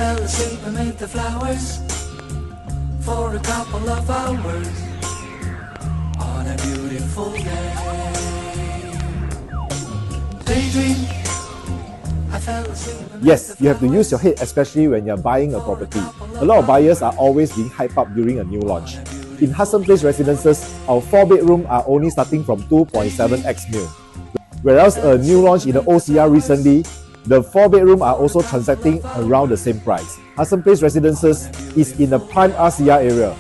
fell asleep amid the flowers for a couple of hours on a beautiful day. Daydream. I fell asleep amid Yes, you have to use your head, especially when you're buying a property. A lot of buyers are always being hyped up during a new launch. In Hudson Place Residences, our 4-bedroom are only starting from 2.7x mil. Whereas a new launch in the OCR recently, the 4-bedroom are also transacting around the same price. Hudson Place Residences is in the prime RCR area.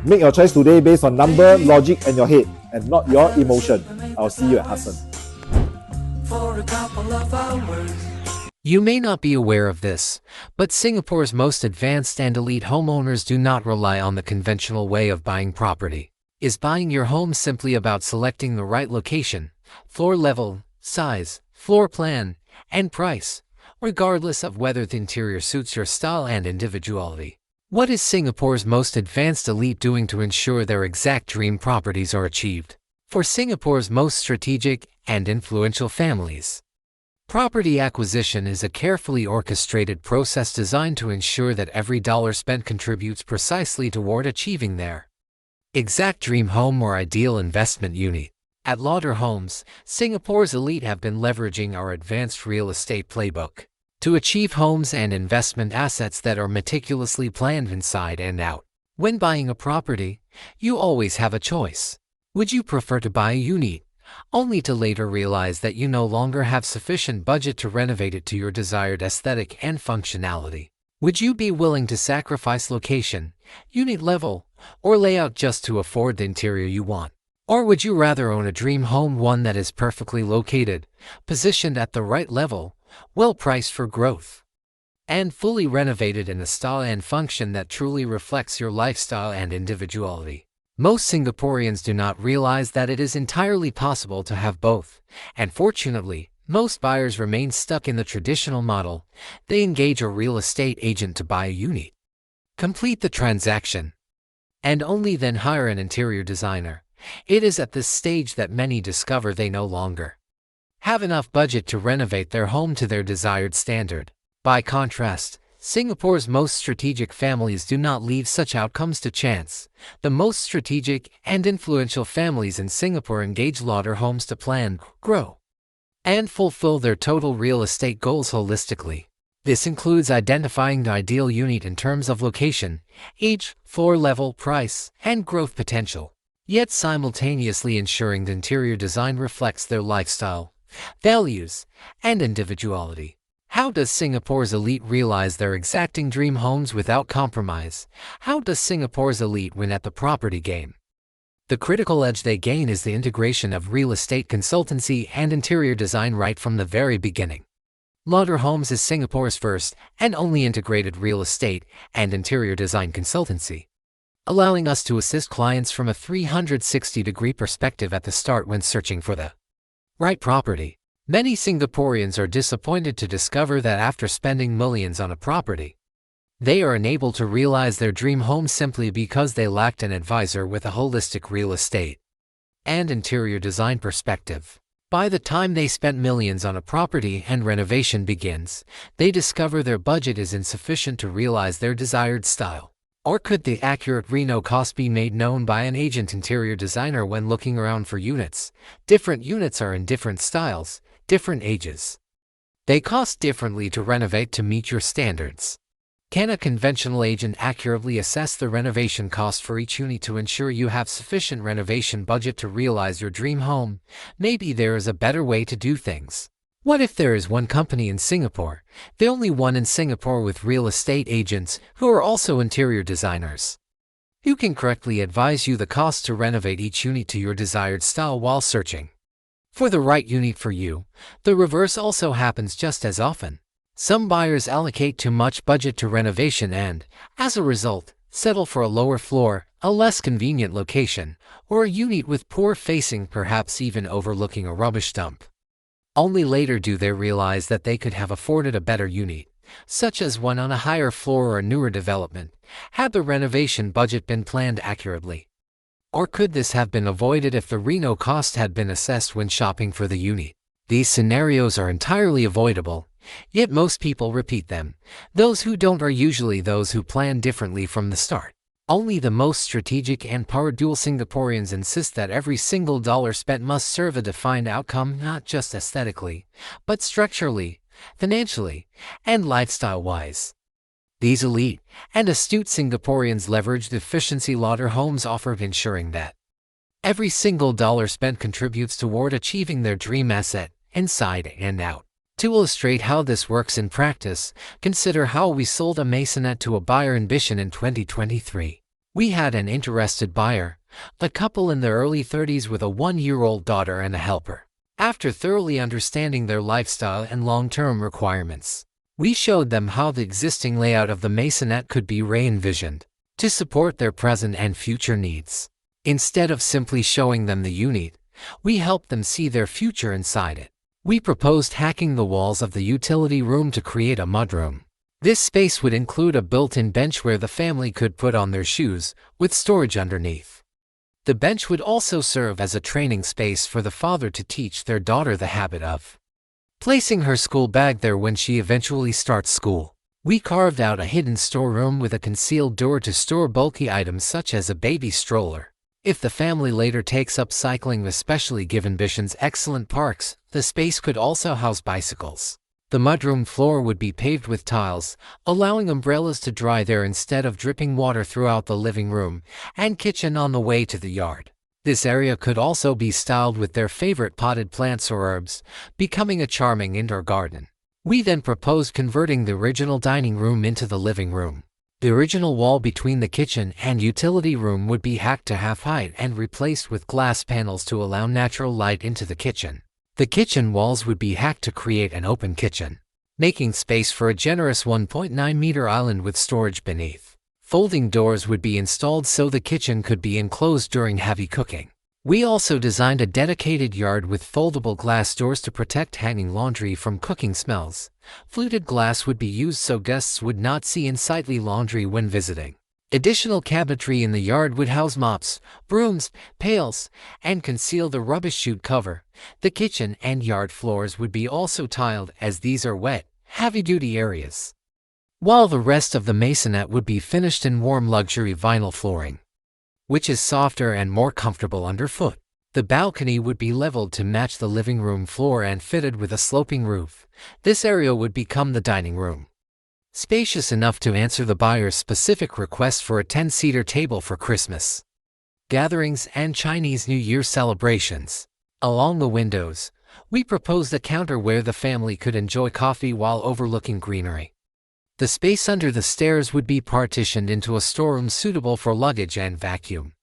Make your choice today based on number, logic and your head, and not your emotion. I'll see you at Hudson. for a couple of hours. You may not be aware of this, but Singapore's most advanced and elite homeowners do not rely on the conventional way of buying property. Is buying your home simply about selecting the right location, floor level, size, floor plan, and price, regardless of whether the interior suits your style and individuality? What is Singapore's most advanced elite doing to ensure their exact dream properties are achieved for Singapore's most strategic and influential families? Property acquisition is a carefully orchestrated process designed to ensure that every dollar spent contributes precisely toward achieving their exact dream home or ideal investment unit. At Lauder Homes, Singapore's elite have been leveraging our advanced real estate playbook to achieve homes and investment assets that are meticulously planned inside and out. When buying a property, you always have a choice. Would you prefer to buy a unit, only to later realize that you no longer have sufficient budget to renovate it to your desired aesthetic and functionality? Would you be willing to sacrifice location, unit level, or layout just to afford the interior you want? Or would you rather own a dream home, one that is perfectly located, positioned at the right level, well priced for growth, and fully renovated in a style and function that truly reflects your lifestyle and individuality? Most Singaporeans do not realize that it is entirely possible to have both, and fortunately, most buyers remain stuck in the traditional model. They engage a real estate agent to buy a unit, complete the transaction, and only then hire an interior designer. It is at this stage that many discover they no longer have enough budget to renovate their home to their desired standard. By contrast, Singapore's most strategic families do not leave such outcomes to chance. The most strategic and influential families in Singapore engage Lauder Homes to plan, grow, and fulfill their total real estate goals holistically. This includes identifying the ideal unit in terms of location, age, floor level, price, and growth potential, yet simultaneously ensuring the interior design reflects their lifestyle, values, and individuality. How does Singapore's elite realize their exacting dream homes without compromise? How does Singapore's elite win at the property game? The critical edge they gain is the integration of real estate consultancy and interior design right from the very beginning. Lauder Homes is Singapore's first and only integrated real estate and interior design consultancy, allowing us to assist clients from a 360-degree perspective at the start when searching for the right property. Many Singaporeans are disappointed to discover that after spending millions on a property, they are unable to realize their dream home simply because they lacked an advisor with a holistic real estate and interior design perspective. By the time they spent millions on a property and renovation begins, they discover their budget is insufficient to realize their desired style. Or could the accurate reno cost be made known by an agent interior designer when looking around for units? Different units are in different styles, different ages. They cost differently to renovate to meet your standards. Can a conventional agent accurately assess the renovation cost for each unit to ensure you have sufficient renovation budget to realize your dream home? Maybe there is a better way to do things. What if there is one company in Singapore, the only one in Singapore with real estate agents who are also interior designers, who can correctly advise you the cost to renovate each unit to your desired style while searching for the right unit for you? The reverse also happens just as often. Some buyers allocate too much budget to renovation and, as a result, settle for a lower floor, a less convenient location, or a unit with poor facing, perhaps even overlooking a rubbish dump. Only later do they realize that they could have afforded a better unit, such as one on a higher floor or a newer development, had the renovation budget been planned accurately. Or could this have been avoided if the reno cost had been assessed when shopping for the unit? These scenarios are entirely avoidable Yet most people repeat them. Those who don't are usually those who plan differently from the start. Only the most strategic and power-dual Singaporeans insist that every single dollar spent must serve a defined outcome, not just aesthetically, but structurally, financially, and lifestyle-wise. These elite and astute Singaporeans leverage the efficiency Lauder Homes offer, ensuring that every single dollar spent contributes toward achieving their dream asset, inside and out. To illustrate how this works in practice, consider how we sold a maisonette to a buyer in Bishan in 2023. We had an interested buyer, a couple in their early 30s with a 1-year-old daughter and a helper. After thoroughly understanding their lifestyle and long-term requirements, we showed them how the existing layout of the maisonette could be re-envisioned to support their present and future needs. Instead of simply showing them the unit, we helped them see their future inside it. We proposed hacking the walls of the utility room to create a mudroom. This space would include a built-in bench where the family could put on their shoes, with storage underneath. The bench would also serve as a training space for the father to teach their daughter the habit of placing her school bag there when she eventually starts school. We carved out a hidden storeroom with a concealed door to store bulky items such as a baby stroller. If the family later takes up cycling, especially given Bishan's excellent parks, the space could also house bicycles. The mudroom floor would be paved with tiles, allowing umbrellas to dry there instead of dripping water throughout the living room and kitchen on the way to the yard. This area could also be styled with their favorite potted plants or herbs, becoming a charming indoor garden. We then proposed converting the original dining room into the living room. The original wall between the kitchen and utility room would be hacked to half height and replaced with glass panels to allow natural light into the kitchen. The kitchen walls would be hacked to create an open kitchen, making space for a generous 1.9-meter island with storage beneath. Folding doors would be installed so the kitchen could be enclosed during heavy cooking. We also designed a dedicated yard with foldable glass doors to protect hanging laundry from cooking smells. Fluted glass would be used so guests would not see unsightly laundry when visiting. Additional cabinetry in the yard would house mops, brooms, pails, and conceal the rubbish chute cover. The kitchen and yard floors would be also tiled, as these are wet, heavy-duty areas, while the rest of the maisonette would be finished in warm luxury vinyl flooring, which is softer and more comfortable underfoot. The balcony would be leveled to match the living room floor and fitted with a sloping roof. This area would become the dining room, spacious enough to answer the buyer's specific request for a 10-seater table for Christmas gatherings and Chinese New Year celebrations. Along the windows, we proposed a counter where the family could enjoy coffee while overlooking greenery. The space under the stairs would be partitioned into a storeroom suitable for luggage and vacuum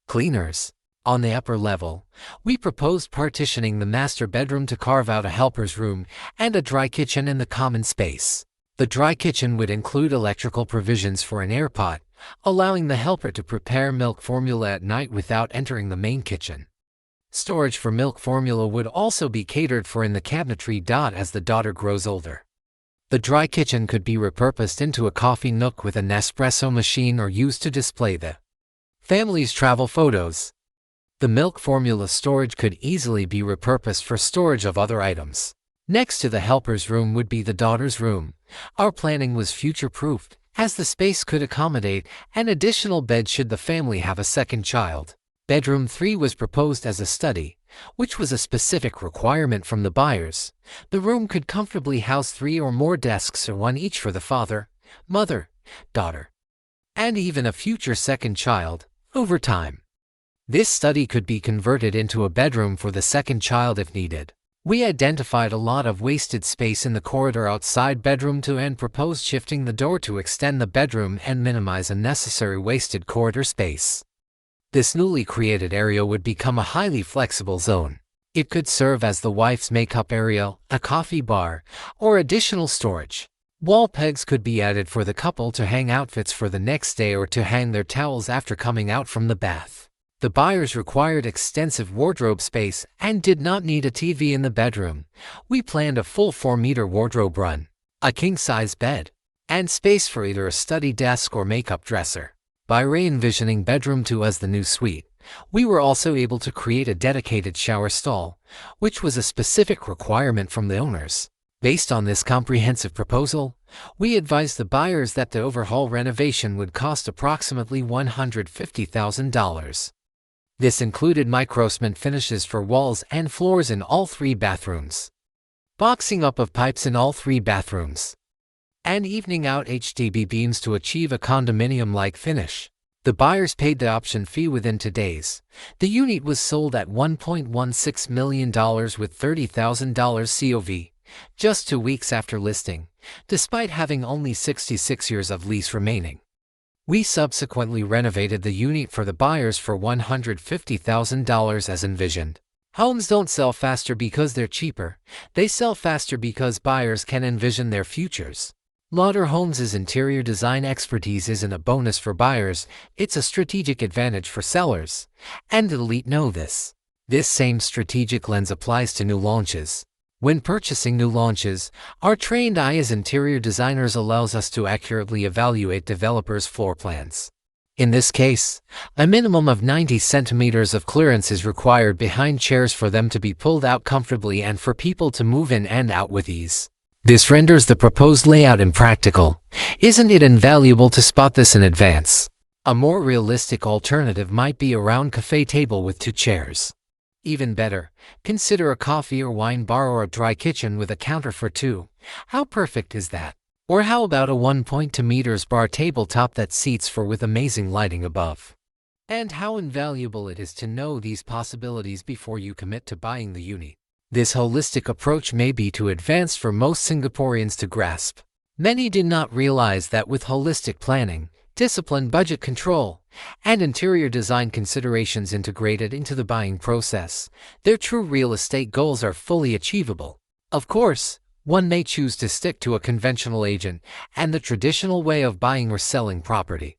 cleaners. On the upper level, we proposed partitioning the master bedroom to carve out a helper's room and a dry kitchen in the common space. The dry kitchen would include electrical provisions for an air pot, allowing the helper to prepare milk formula at night without entering the main kitchen. Storage for milk formula would also be catered for in the cabinetry. As the daughter grows older, the dry kitchen could be repurposed into a coffee nook with an espresso machine or used to display the family's travel photos. The milk formula storage could easily be repurposed for storage of other items. Next to the helper's room would be the daughter's room. Our planning was future-proofed, as the space could accommodate an additional bed should the family have a second child. Bedroom 3 was proposed as a study, which was a specific requirement from the buyers. The room could comfortably house 3 or more desks, or one each for the father, mother, daughter, and even a future second child, over time. This study could be converted into a bedroom for the second child if needed. We identified a lot of wasted space in the corridor outside bedroom 2 and proposed shifting the door to extend the bedroom and minimize unnecessary wasted corridor space. This newly created area would become a highly flexible zone. It could serve as the wife's makeup area, a coffee bar, or additional storage. Wall pegs could be added for the couple to hang outfits for the next day or to hang their towels after coming out from the bath. The buyers required extensive wardrobe space and did not need a TV in the bedroom. We planned a full 4-meter wardrobe run, a king-size bed, and space for either a study desk or makeup dresser. By re-envisioning bedroom 2 as the new suite, we were also able to create a dedicated shower stall, which was a specific requirement from the owners. Based on this comprehensive proposal, we advised the buyers that the overhaul renovation would cost approximately $150,000. This included microcement finishes for walls and floors in all 3 bathrooms, boxing up of pipes in all 3 bathrooms, and evening out HDB beams to achieve a condominium-like finish. The buyers paid the option fee within 2 days. The unit was sold at $1.16 million with $30,000 COV, just 2 weeks after listing, despite having only 66 years of lease remaining. We subsequently renovated the unit for the buyers for $150,000 as envisioned. Homes don't sell faster because they're cheaper. They sell faster because buyers can envision their futures. Lauder Homes' interior design expertise isn't a bonus for buyers, it's a strategic advantage for sellers. And 𝑷𝒓𝒊𝒎𝒄 know this. This same strategic lens applies to new launches. When purchasing new launches, our trained eye as interior designers allows us to accurately evaluate developers' floor plans. In this case, a minimum of 90 centimeters of clearance is required behind chairs for them to be pulled out comfortably and for people to move in and out with ease. This renders the proposed layout impractical. Isn't it invaluable to spot this in advance? A more realistic alternative might be a round cafe table with 2 chairs. Even better, consider a coffee or wine bar or a dry kitchen with a counter for 2. How perfect is that? Or how about a 1.2 meters bar tabletop that seats 4 with amazing lighting above? And how invaluable it is to know these possibilities before you commit to buying the unit. This holistic approach may be too advanced for most Singaporeans to grasp. Many did not realize that with holistic planning, disciplined budget control, and interior design considerations integrated into the buying process, their true real estate goals are fully achievable. Of course, one may choose to stick to a conventional agent and the traditional way of buying or selling property.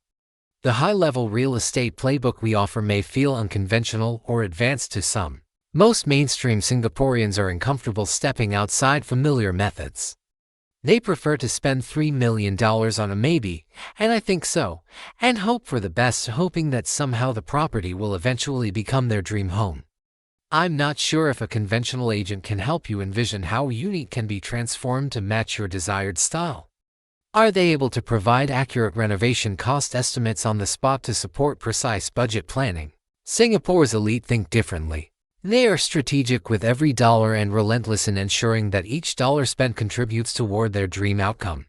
The high-level real estate playbook we offer may feel unconventional or advanced to some. Most mainstream Singaporeans are uncomfortable stepping outside familiar methods. They prefer to spend $3 million on a maybe, and I think so, and hope for the best, hoping that somehow the property will eventually become their dream home. I'm not sure if a conventional agent can help you envision how a unit can be transformed to match your desired style. Are they able to provide accurate renovation cost estimates on the spot to support precise budget planning? Singapore's elite think differently. They are strategic with every dollar and relentless in ensuring that each dollar spent contributes toward their dream outcome.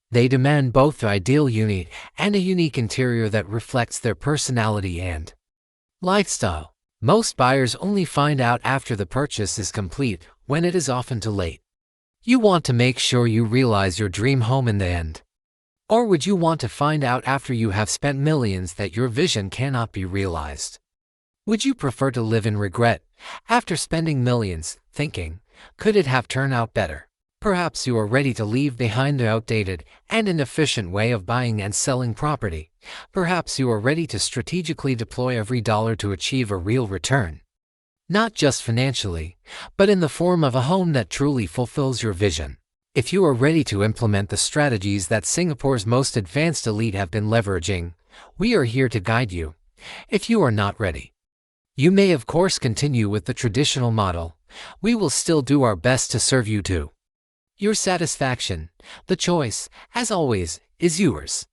They demand both the ideal unit and a unique interior that reflects their personality and lifestyle. Most buyers only find out after the purchase is complete, when it is often too late. You want to make sure you realize your dream home in the end. Or would you want to find out after you have spent millions that your vision cannot be realized? Would you prefer to live in regret, after spending millions, thinking, could it have turned out better? Perhaps you are ready to leave behind the outdated and inefficient way of buying and selling property. Perhaps you are ready to strategically deploy every dollar to achieve a real return. Not just financially, but in the form of a home that truly fulfills your vision. If you are ready to implement the strategies that Singapore's most advanced elite have been leveraging, we are here to guide you. If you are not ready, you may of course continue with the traditional model. We will still do our best to serve you to your satisfaction. The choice, as always, is yours.